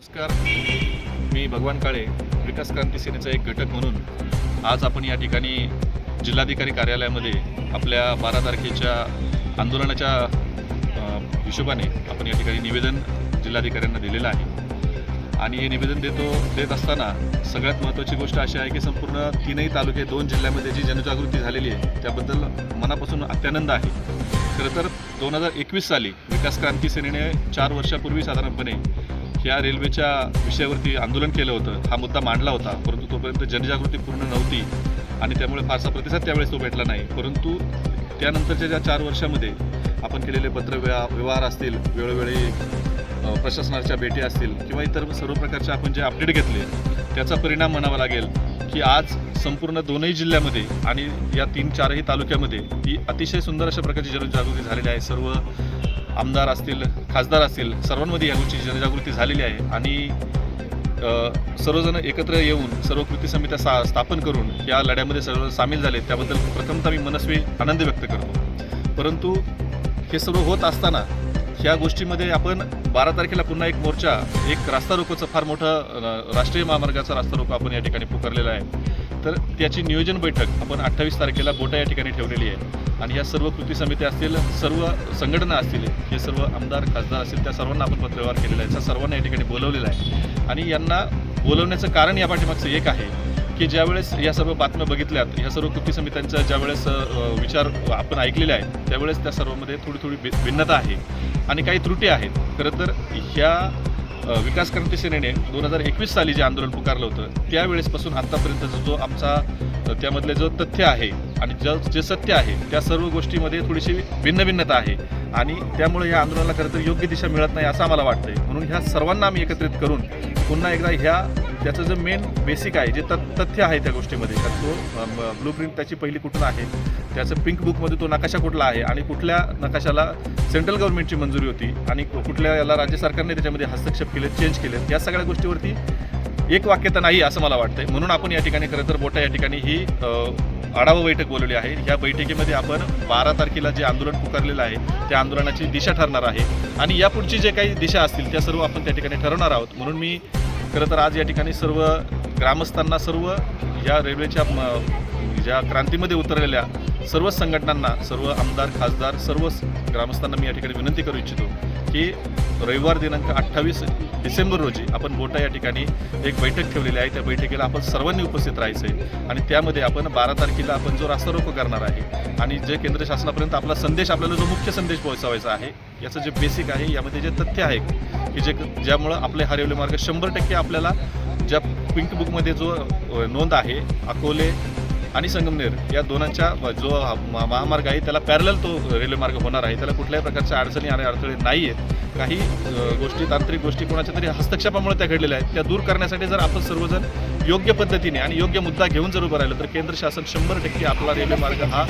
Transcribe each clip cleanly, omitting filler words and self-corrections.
नमस्कार, मी भगवान काळे, विकास क्रांती सेनेचा एक घटक म्हणून आज आपण या ठिकाणी जिल्हाधिकारी कार्यालयामध्ये आपल्या 12 तारखेच्या आंदोलनाच्या हिशोबाने आपण या ठिकाणी निवेदन जिल्हाधिकाऱ्यांना दिलेलं आहे. आणि हे निवेदन देत असताना सगळ्यात महत्त्वाची गोष्ट अशी आहे की संपूर्ण 3ही तालुके 2 जिल्ह्यामध्ये जी जनजागृती झालेली आहे त्याबद्दल मनापासून अत्यानंद आहे. खरं तर 2021 साली विकास क्रांती सेनेने 4 वर्षापूर्वी साधारणपणे ह्या रेल्वेच्या विषयावरती आंदोलन केलं होतं, हा मुद्दा मांडला होता. परंतु तोपर्यंत जनजागृती पूर्ण नव्हती आणि त्यामुळे फारसा प्रतिसाद त्यावेळेस तो भेटला नाही. परंतु त्यानंतरच्या ज्या 4 वर्षामध्ये आपण केलेले पत्रव्यवहार असतील, वेळोवेळी प्रशासनाच्या भेटी असतील किंवा इतर सर्व प्रकारचे आपण जे अपडेट घेतले त्याचा परिणाम म्हणावा लागेल की आज संपूर्ण 2ही जिल्ह्यामध्ये आणि या 3-4ही तालुक्यामध्ये ही अतिशय सुंदर अशा प्रकारची जनजागृती झालेली आहे. सर्व आमदार असतील, खासदार असतील, सर्वांमध्ये या गोष्टीची जनजागृती झालेली आहे आणि सर्वजण एकत्र येऊन सर्व कृती समित्या स्थापन करून या लढ्यामध्ये सर्व सामील झाले. त्याबद्दल प्रथमतः मी मनस्वी आनंद व्यक्त करतो. परंतु हे सर्व होत असताना ह्या गोष्टीमध्ये आपण 12 तारखेला पुन्हा एक मोर्चा, एक रास्ता रोकोचं फार मोठं राष्ट्रीय महामार्गाचा रास्ता रोको आपण या ठिकाणी पुकारलेला आहे. तर त्याची नियोजन बैठक आपण 28 तारखेला बोटा या ठिकाणी ठेवलेली आहे आणि ह्या सर्व कृती समित्या असतील, सर्व संघटना असतील, हे सर्व आमदार खासदार असतील, त्या सर्वांना आपण पत्रव्यवहार केलेला आहे, त्या सर्वांना या ठिकाणी बोलवलेलं आहे. आणि यांना बोलवण्याचं कारण या पाठीमागचं एक आहे की ज्यावेळेस या सर्व बातम्या बघितल्यात, ह्या सर्व कृती समित्यांचा ज्यावेळेस विचार आपण ऐकलेले आहेत त्यावेळेस त्या सर्वांमध्ये थोडी भिन्नता आहे आणि काही त्रुटी आहेत. खरं तर ह्या विकास क्रांती सेनेने 2021 साली जे आंदोलन पुकारलं होतं त्यावेळेसपासून आत्तापर्यंत जो आमचा त्यामधले जो तथ्य आहे आणि जे सत्य आहे त्या सर्व गोष्टीमध्ये थोडीशी भिन्नता आहे आणि त्यामुळे या आंदोलनाला खरं तर योग्य दिशा मिळत नाही असं आम्हाला वाटतंय. म्हणून ह्या सर्वांना आम्ही एकत्रित करून पुन्हा एकदा त्याचं जे मेन बेसिक आहे, जे तथ्य आहे त्या गोष्टीमध्ये, तर तो ब्लूप्रिंट त्याची पहिली कुठून आहे, त्याचं पिंक बुकमध्ये तो नकाशा कुठला आहे आणि कुठल्या नकाशाला सेंट्रल गव्हर्नमेंटची मंजुरी होती आणि कुठल्या याला राज्य सरकारने त्याच्यामध्ये हस्तक्षेप केले, चेंज केले, या सगळ्या गोष्टीवरती एक वाक्यता नाही असं मला वाटतंय. म्हणून आपण या ठिकाणी खरं तर बोटा या ठिकाणी ही आढावा बैठक बोलवली आहे. ह्या बैठकीमध्ये आपण 12 तारखेला जे आंदोलन पुकारलेलं आहे त्या आंदोलनाची दिशा ठरणार आहे आणि यापुढची जे काही दिशा असतील त्या सर्व आपण त्या ठिकाणी ठरवणार आहोत. म्हणून मी खरं तर आज या ठिकाणी सर्व ग्रामस्थांना, सर्व या रेल्वेच्या ज्या क्रांतीमध्ये उतरलेल्या सर्व संघटनांना, सर्व आमदार खासदार, सर्व ग्रामस्थांना मी या ठिकाणी विनंती करू इच्छितो की रविवार दिनांक 28 डिसेंबर रोजी आपण बोटा या ठिकाणी एक बैठक ठेवलेली आहे. त्या बैठकीला आपण सर्वांनी उपस्थित राहायचं आहे आणि त्यामध्ये आपण 12 तारखेला आपण जो रास्ता रोको करणार आहे आणि जे केंद्र शासनापर्यंत आपला संदेश, आपल्याला जो मुख्य संदेश पोहोचवायचा आहे, याचं जे बेसिक आहे, यामध्ये जे तथ्य आहे की ज्यामुळं आपले हा रेल्वे मार्ग 100% आपल्याला ज्या पिंक बुकमध्ये जो नोंद आहे, अकोले आणि संगमनेर या दोनांच्या जो महामार्ग आहे त्याला पॅरलल तो रेल्वे मार्ग होणार आहे. त्याला कुठल्याही प्रकारच्या अडचणी आणि अडथळे नाही आहेत. काही गोष्टी, तांत्रिक गोष्टी कोणाच्या तरी हस्तक्षेपामुळे त्या घडलेल्या आहेत, त्या दूर करण्यासाठी जर आपण सर्वजण योग्य पद्धतीने आणि योग्य मुद्दा घेऊन जर उभं राहिलं तर केंद्र शासन 100% आपला रेल्वे मार्ग हा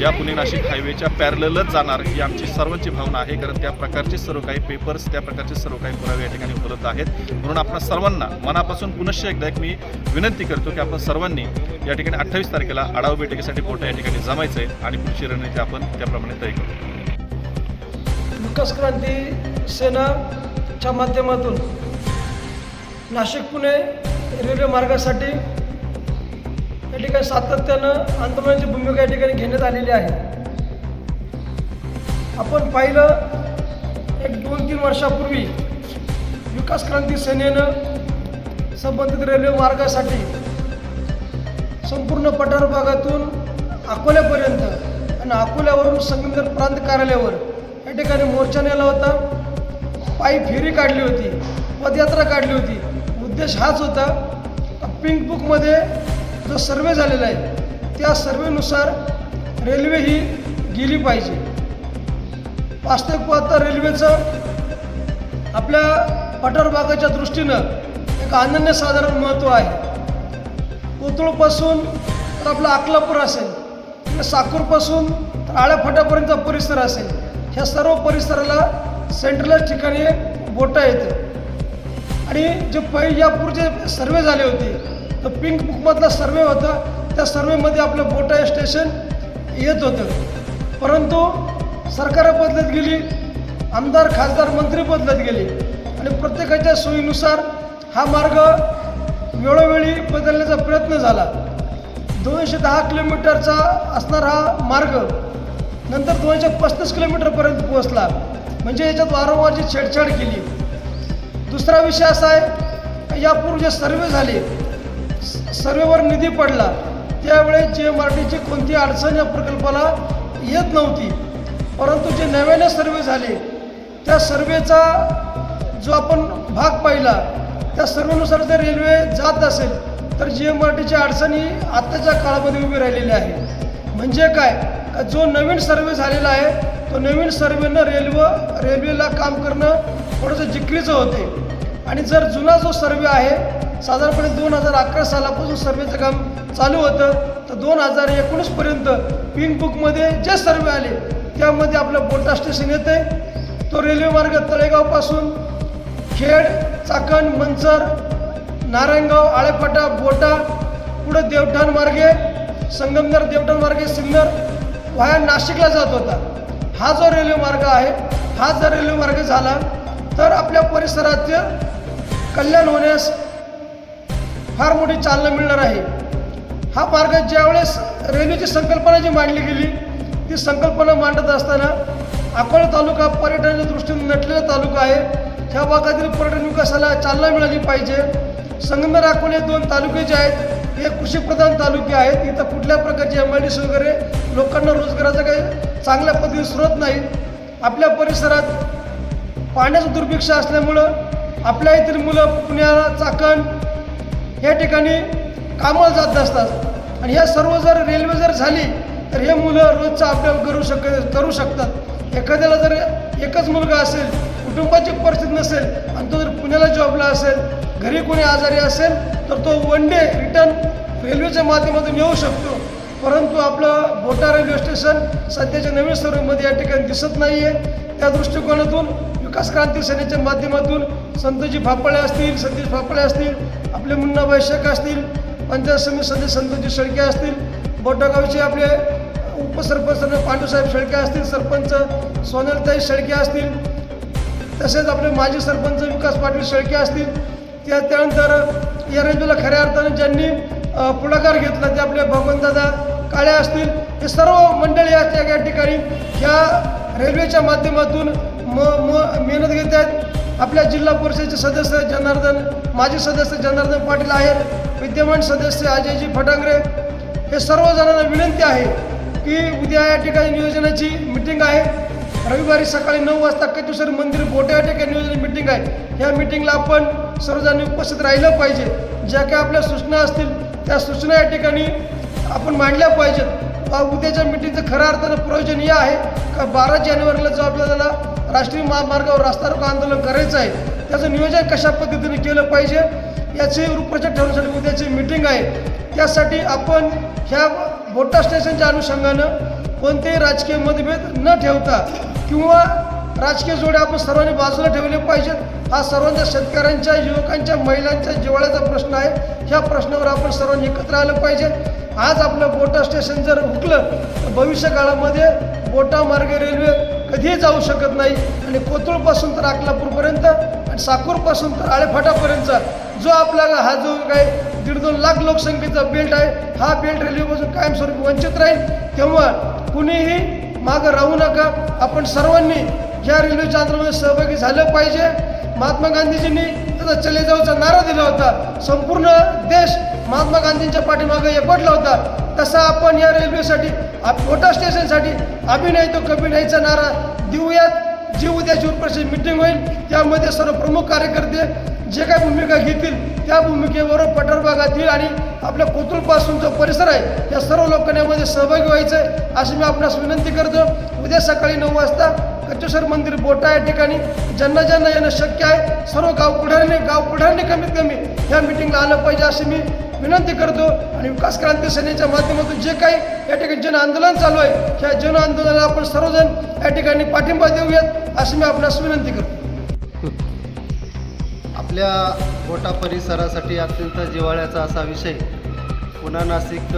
या पुणे नाशिक हायवेच्या पॅरललच जाणार, ही आमची सर्वांची भावना आहे. कारण त्या प्रकारचे सर्व काही पेपर्स, त्या प्रकारचे सर्व काही पुरावे या ठिकाणी उपलब्ध आहेत. म्हणून आपण सर्वांना मनापासून पुनश्च एकदा मी विनंती करतो की आपण सर्वांनी या ठिकाणी 28 तारखेला आढावा बैठकीसाठी बोटा या ठिकाणी जमायचं आहे आणि पुढची रणनीती आपण त्याप्रमाणे तय करू. विकास क्रांती सेनाच्या माध्यमातून नाशिक पुणे रेल्वे मार्गासाठी या ठिकाणी सातत्यानं आंदोलनाची भूमिका या ठिकाणी घेण्यात आलेली आहे. आपण पाहिलं एक 2-3 वर्षापूर्वी विकास क्रांती सेनेनं संबंधित रेल्वे मार्गासाठी संपूर्ण पठार भागातून अकोल्यापर्यंत आणि अकोल्यावरून संगमनेर प्रांत कार्यालयावर या ठिकाणी मोर्चा नेला होता, पायी फेरी काढली होती, पदयात्रा काढली होती. उद्देश हाच होता, पिंक बुकमध्ये जो सर्वे झालेला आहे त्या सर्वेनुसार रेल्वे ही गेली पाहिजे. वास्तविक पाहता रेल्वेचं आपल्या पठार भागाच्या दृष्टीनं एक अनन्यसाधारण महत्त्व आहे. कोथरूडपासून तर आपला अकलापूर असेल, साकूरपासून तर आळ्याफाट्यापर्यंतचा परिसर असेल, ह्या सर्व परिसराला सेंट्रल ठिकाणी बोटा येते. आणि जे यापूर्वी सर्वे झाले होते तर पिंक बुकमधला सर्वे होता, त्या सर्वेमध्ये आपलं बोटा हे स्टेशन येत होतं. परंतु सरकारं बदलत गेली, आमदार खासदार मंत्री बदलत गेले आणि प्रत्येकाच्या सोयीनुसार हा मार्ग वेळोवेळी बदलण्याचा प्रयत्न झाला. 210 किलोमीटरचा असणारा हा मार्ग नंतर 235 किलोमीटरपर्यंत पोहोचला. म्हणजे याच्यात वारंवारची छेडछाड केली. दुसरा विषय असा आहे, यापूर्वी जे सर्वे झाले, सर्वेवर निधी पडला, त्यावेळेस GMRTची कोणती अडचण या प्रकल्पाला येत नव्हती. परंतु जे नव्याने सर्वे झाले त्या सर्वेचा जो आपण भाग पाहिला, त्या सर्वेनुसार जर रेल्वे जात असेल तर GMRTची अडचणी आत्ताच्या काळामध्ये उभी राहिलेली आहे. म्हणजे काय, का जो नवीन सर्वे झालेला आहे तो नवीन सर्वेनं रेल्वेला काम करणं थोडंसं जिक्रीचं होते. आणि जर जुना जो सर्वे आहे, साधारणपणे 2011 सालापासून सर्वेचं काम चालू होतं, तर 2019पर्यंत पिंक बुकमध्ये जे सर्वे आले त्यामध्ये आपलं बोटा स्टेशन येते. तो रेल्वे मार्ग तळेगावपासून खेड, चाकण, मंचर, नारायणगाव, आळेफाटा, बोटा, पुढं देवठाण मार्गे, संगमनेर देवठाण मार्गे सिन्नर व्हाया नाशिकला जात होता. हा जो रेल्वे मार्ग आहे, हा जर रेल्वे मार्ग झाला तर आपल्या परिसराचं कल्याण होण्यास फार मोठी चालना मिळणार आहे. हा मार्ग ज्यावेळेस रेल्वेची संकल्पना जी मांडली गेली, ती संकल्पना मांडत असताना अकोला तालुका पर्यटनाच्या दृष्टीने नटलेला तालुका आहे. ह्या भागातील पर्यटन विकासाला चालना मिळाली पाहिजे. संगमनेर, अकोले 2 तालुके जे आहेत हे कृषीप्रधान तालुके आहेत. इथं कुठल्या प्रकारचे MIDC वगैरे लोकांना रोजगाराचा काही चांगल्या पद्धतीने स्रोत नाही. आपल्या परिसरात पाण्याचं दुर्भिक्ष असल्यामुळं आपल्या येथील मुलं पुण्याला, चाकण या ठिकाणी कामाला जात असतात. आणि ह्या सर्व जर रेल्वे जर झाली तर हे मुलं रोजचा अभ्यास करू शकतात. एखाद्याला जर एकच मुलगा असेल, कुटुंबाची परिस्थिती नसेल आणि तो जर पुण्याला जॉबला असेल, घरी कोणी आजारी असेल, तर तो वन डे रिटर्न रेल्वेच्या माध्यमातून येऊ शकतो. परंतु आपलं बोटा रेल्वे स्टेशन सध्याच्या नवीन सर्वेमध्ये या ठिकाणी दिसत नाही आहे. त्या दृष्टिकोनातून विकास क्रांती सेनेच्या माध्यमातून संतोषजी फाफळे असतील, सतीश फाफळे असतील, आपले मुन्नाबाई शेख असतील, पंचायत समिती सदस्य संतोषजी शेळके असतील, बोटागावचे आपले उपसरपंच पांडूसाहेब शेळके असतील, सरपंच सोनलताई शेळके असतील, तसेच आपले माजी सरपंच विकास पाटील शेळके असतील. त्यानंतर या रेल्वेला खऱ्या अर्थानं ज्यांनी पुढाकार घेतला ते आपले भगवंतदादा काळे असतील. हे सर्व मंडळी या ठिकाणी ह्या रेल्वेच्या माध्यमातून मेहनत घेत आहेत. आपल्या जिल्हा परिषदेचे सदस्य जनार्दन, माजी सदस्य जनार्दन पाटील आहेत, विद्यमान सदस्य अजयजी फटांगरे, हे सर्वजणांना विनंती आहे की उद्या या ठिकाणी नियोजनाची मिटिंग आहे. रविवारी सकाळी 9 वाजता कचेश्वर मंदिर बोटा या ठिकाणी नियोजन मिटिंग आहे. ह्या मिटिंगला आपण सर्वजणांनी उपस्थित राहिलं पाहिजे. ज्या काही आपल्या सूचना असतील त्या सूचना या ठिकाणी आपण मांडल्या पाहिजेत. उद्याच्या मिटिंगचं खऱ्या अर्थानं प्रयोजन हे आहे का 12 जानेवारीला जो आपल्याला राष्ट्रीय महामार्गावर रास्ता रोको आंदोलन करायचं आहे, त्याचं नियोजन कशा पद्धतीने केलं पाहिजे याची रूपरेषा ठरवण्यासाठी उद्याची मिटिंग आहे. त्यासाठी आपण ह्या बोटा स्टेशनच्या अनुषंगानं कोणतेही राजकीय मतभेद न ठेवता किंवा राजकीय जोडे आपण सर्वांनी बाजूला ठेवले पाहिजेत. हा सर्वांच्या शेतकऱ्यांच्या, युवकांच्या, महिलांच्या जिव्हाळ्याचा प्रश्न आहे. ह्या प्रश्नावर आपण सर्वांनी एकत्र आलं पाहिजे. आज आपलं बोटा स्टेशन जर हुकलं तर भविष्य काळामध्ये बोटा मार्गे रेल्वे कधीही जाऊ शकत नाही. आणि कोथरूडपासून तर अकलापूरपर्यंत आणि साकूरपासून तर आळेफाटापर्यंतचा जो आपला हा जो काय 1.5-2 लाख लोकसंख्येचा बेल्ट आहे, हा बेल्ट रेल्वेपासून कायमस्वरूपी वंचित राहील. तेव्हा कुणीही मागं राहू नका. आपण सर्वांनी या रेल्वेच्या आंदोलनामध्ये सहभागी झालं पाहिजे. महात्मा गांधीजींनी त्याचा चले जाऊचा नारा दिला होता. संपूर्ण देश महात्मा गांधींच्या पाठीमागे एकवटला होता. तसा आपण या रेल्वेसाठी, बोटा स्टेशनसाठी अभि नाही तो कभी नाहीचा नारा देऊयात. जी उद्याची रूपरेषेची मिटिंग होईल त्यामध्ये सर्व प्रमुख कार्यकर्ते जे काही भूमिका घेतील त्या भूमिकेवर पठार भागातील आणि आपल्या कोथरूडपासून जो परिसर आहे या सर्व लोकांना यामध्ये सहभागी व्हायचं आहे अशी मी आपणास विनंती करतो. उद्या सकाळी 9 वाजता कचेश्वर मंदिर बोटा या ठिकाणी ज्यांना ज्यांना येणं शक्य आहे सर्व गाव पुढाऱ्यांनी कमीत कमी ह्या मिटिंगला आलं पाहिजे अशी मी विनंती करतो. आणि विकास क्रांती सेनेच्या माध्यमातून जे काही या ठिकाणी जन आंदोलन चालू आहे ह्या जन आंदोलनाला आपण सर्वजण या ठिकाणी पाठिंबा देऊयात अशी मी आपणास विनंती करतो. आपल्या बोटा परिसरासाठी अत्यंत जिव्हाळ्याचा असा विषय पुणा नाशिक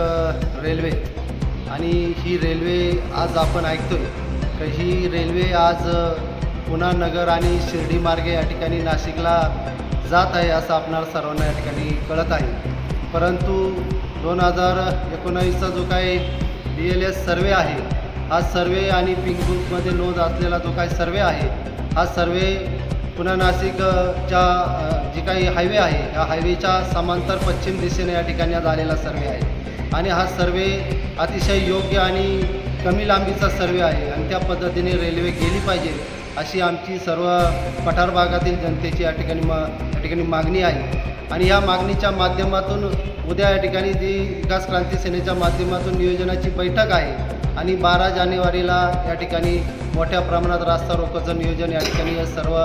रेल्वे. आणि ही रेल्वे आज आपण ऐकतोय की ही रेल्वे आज पुणा नगर आणि शिर्डी मार्गे या ठिकाणी नाशिकला जात आहे असं आपणाला सर्वांना या ठिकाणी कळत आहे. परंतु 2019चा जो काही BLS सर्वे आहे, हा सर्वे आणि पिंक बुकमध्ये नोंद असलेला जो काही सर्वे आहे, हा सर्वे पुणे नाशिकच्या जी काही हायवे आहे, या हायवेच्या समांतर पश्चिम दिशेने या ठिकाणी आज आलेला सर्वे आहे. आणि हा सर्वे अतिशय योग्य आणि कमी लांबीचा सर्वे आहे आणि त्या पद्धतीने रेल्वे गेली पाहिजे अशी आमची सर्व पठार भागातील जनतेची या ठिकाणी मागणी आहे. आणि या मागणीच्या माध्यमातून उद्या या ठिकाणी जी विकास क्रांती सेनेच्या माध्यमातून नियोजनाची बैठक आहे आणि 12 जानेवारीला या ठिकाणी मोठ्या प्रमाणात रास्ता रोकोचं नियोजन या ठिकाणी या सर्व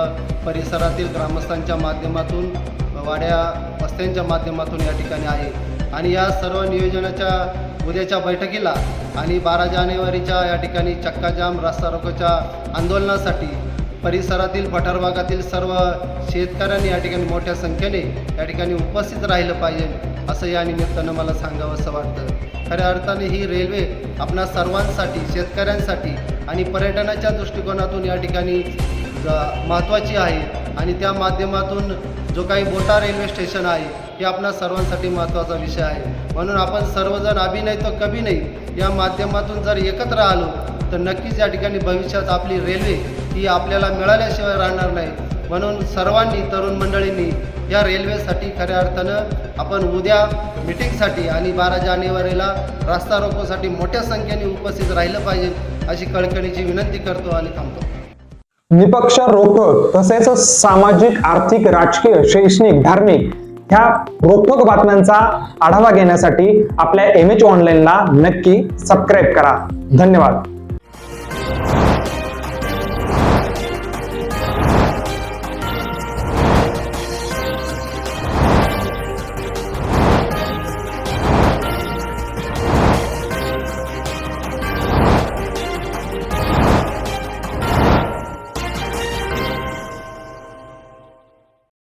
परिसरातील ग्रामस्थांच्या माध्यमातून, वाड्या वस्त्यांच्या माध्यमातून या ठिकाणी आहे. आणि या सर्व नियोजनाच्या उद्याच्या बैठकीला आणि 12 जानेवारीच्या या ठिकाणी चक्काजाम रास्ता रोकोच्या आंदोलनासाठी परिसरातील पठार भागातील सर्व शेतकऱ्यांनी या ठिकाणी मोठ्या संख्येने या ठिकाणी उपस्थित राहिलं पाहिजे असं या निमित्तानं मला सांगावंसं वाटतं. खऱ्या अर्थाने ही रेल्वे आपणा सर्वांसाठी, शेतकऱ्यांसाठी आणि पर्यटनाच्या दृष्टिकोनातून या ठिकाणी महत्त्वाची आहे. आणि त्या माध्यमातून जो काही मोठा रेल्वे स्टेशन आहे हे आपणा सर्वांसाठी महत्त्वाचा विषय आहे. म्हणून आपण सर्वजण अभी नाही तो कभी नाही या माध्यमातून जर एकत्र आलो तर नक्कीच या ठिकाणी भविष्यात आपली रेल्वे ही आपल्याला मिळाल्याशिवाय राहणार नाही. म्हणून सर्वांनी, तरुण मंडळींनी या रेल्वेसाठी खऱ्या अर्थानं आपण उद्या मिटिंगसाठी आणि 12 जानेवारीला रास्ता रोकोसाठी मोठ्या संख्येने उपस्थित राहिलं पाहिजे अशी कळकळीची विनंती करतो आणि थांबतो. निपक्ष, रोखठोक तसेच सामाजिक, आर्थिक, राजकीय, शैक्षणिक, धार्मिक ह्या रोखठोक बातम्यांचा आढावा घेण्यासाठी आपल्या MH ऑनलाईनला नक्की सबस्क्राईब करा. धन्यवाद.